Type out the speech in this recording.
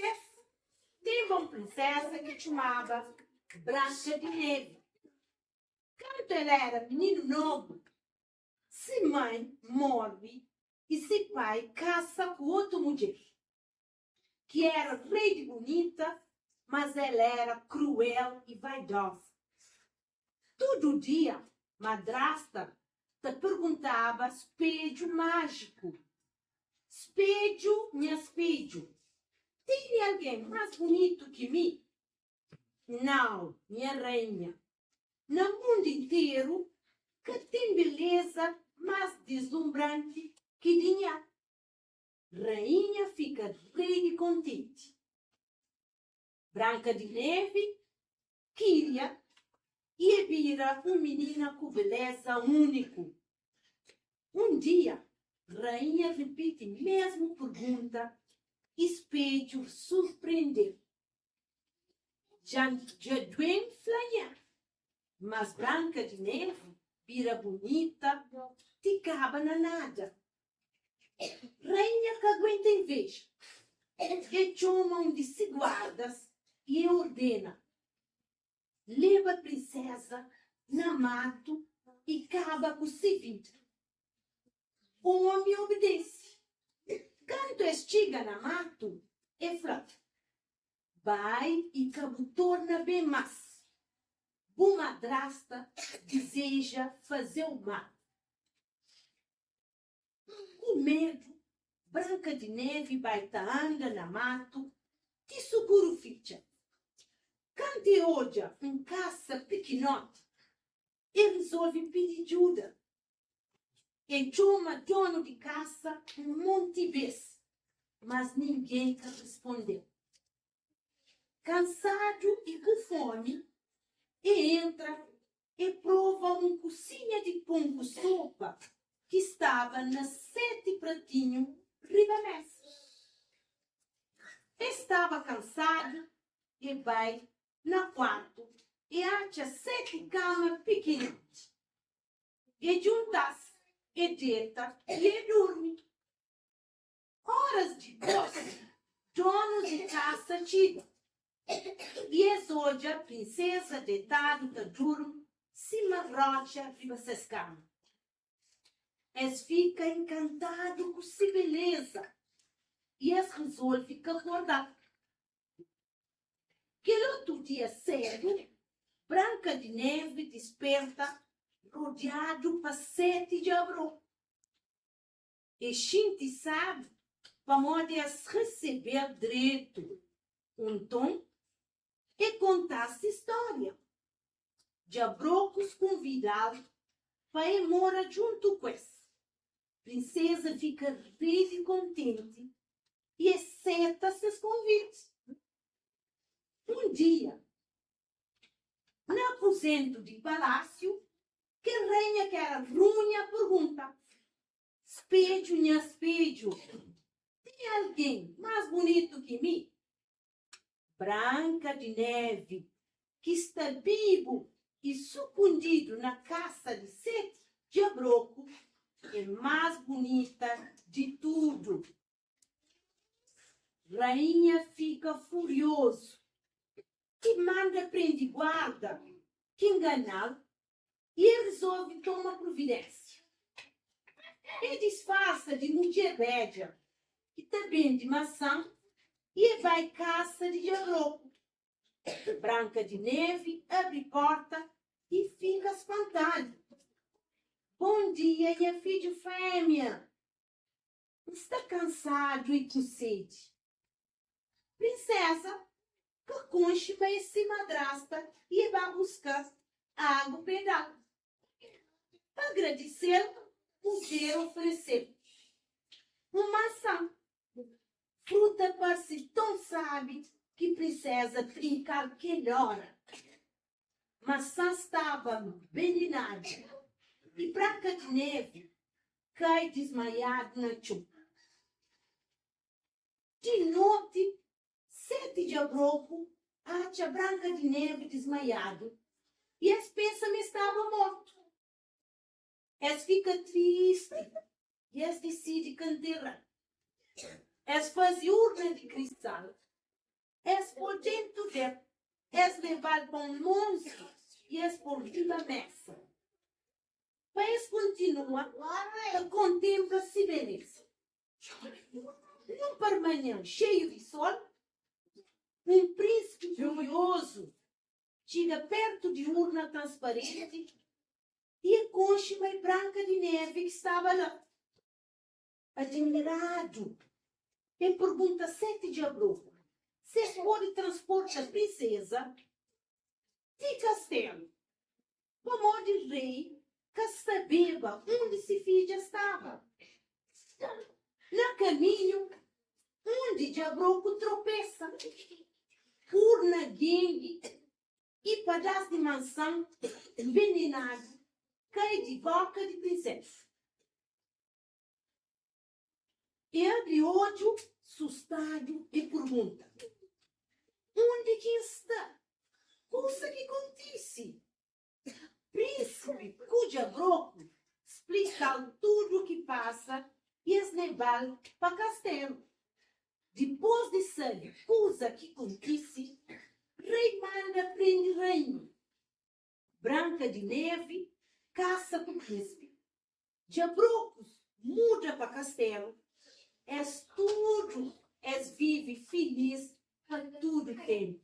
vez, teve uma princesa que chamava Branca de Neve. Quando ela era menino novo, se mãe morre e se pai casa com outra mulher, que era rei de bonita, mas ela era cruel e vaidosa. Todo dia, madrasta te perguntava espelho mágico. Espelho, minha espelho, tem alguém mais bonito que mim? Não, minha rainha. No mundo inteiro, que tem beleza mais deslumbrante que dinheiro. Rainha fica rei e contente. Branca de Neve queria e vira uma menina com beleza único. Um dia, rainha repete a mesma pergunta, espelho surpreendeu. Já doem flanhar, mas Branca de Neve vira bonita, te acaba na nada. Rainha que aguenta inveja, e chama um de se guardas e ordena. Leva a princesa na mato e acaba com se vida. O homem obedece. Quando estiga na mato, é fala, vai e cabo torna bem mais. Boa madrasta deseja fazer o mal. Com medo, Branca de Neve vai anda na mato, te seguro ficha. Quando olha um caça pequenote, ele resolve pedir ajuda. E chama dono de caça um monte de vezes, mas ninguém respondeu. Cansado e com fome, e entra e prova uma cozinha de pão com sopa que estava nas 7 pratinhos riba mesa. Estava cansado e vai no quarto e acha 7 camas pequenas. E junta-se e deita e dorme. Horas depois, dono de casa chega. E hoje a princesa deitada que dorme se marrocha riba essas camas. Fica encantado com sua beleza e resolve acordar. Que outro dia cedo, Branca de Neve desperta rodeado por 7 diabos. E Xinte sabe para poder receber direito um tom e contar essa história. Diabrocos convidados para ir morar junto com essa. Princesa fica bem contente e aceita seus convites. Um dia, no aposento de palácio, que a rainha que era runha pergunta: espelho, minha espelho, tem alguém mais bonito que mim? Branca de Neve, que está vivo e sucumbido na caça de 7 diabrocos, é mais bonita de tudo. Rainha fica furioso e manda prender guarda que enganá-lo e resolve tomar providência. E disfarça de mulher velha que também de maçã e vai caça de diabroco. Branca de Neve abre porta e fica espantado. Bom dia, minha filha fêmea. Está cansado e com sede. Princesa, que conche vai se madrasta e vai buscar água pedal. Para agradecer, o dia ofereceu uma maçã. Fruta parece tão sábia que princesa trinca aquela hora. Maçã estava envenenada e Branca de Neve cai desmaiada na chuva. De noite, 7 diabrocos acha Branca de Neve desmaiado e eles pensam que estava morto. Eles ficam tristes e eles decidem enterrar. Eles fazem urna de cristal és por dentro dele, és levado para um monte e és por toda a mesa. Mas continua, contempla-se beleza. Num permanhão cheio de sol, um príncipe furioso chega perto de urna transparente e a concha mais branca de neve que estava lá. Admirado, ele pergunta a Sete Diablo se pode transportar a princesa de castelo para modo de rei que sabia onde se filha estava. No caminho, onde Diabroco tropeça, urna gangue e pedaço de maçã envenenado cai de boca de princesa. Ele, de ódio, assustado, e pergunta: onde que está? Coisa que acontece? Príncipe, o Diabroco explica tudo o que passa e es levado para castelo. Depois de saber coisa que acontece, rei manda prender reino. Branca de Neve caça com o príncipe. Diabrocos muda para castelo. És tudo, és vive feliz para tudo tempo.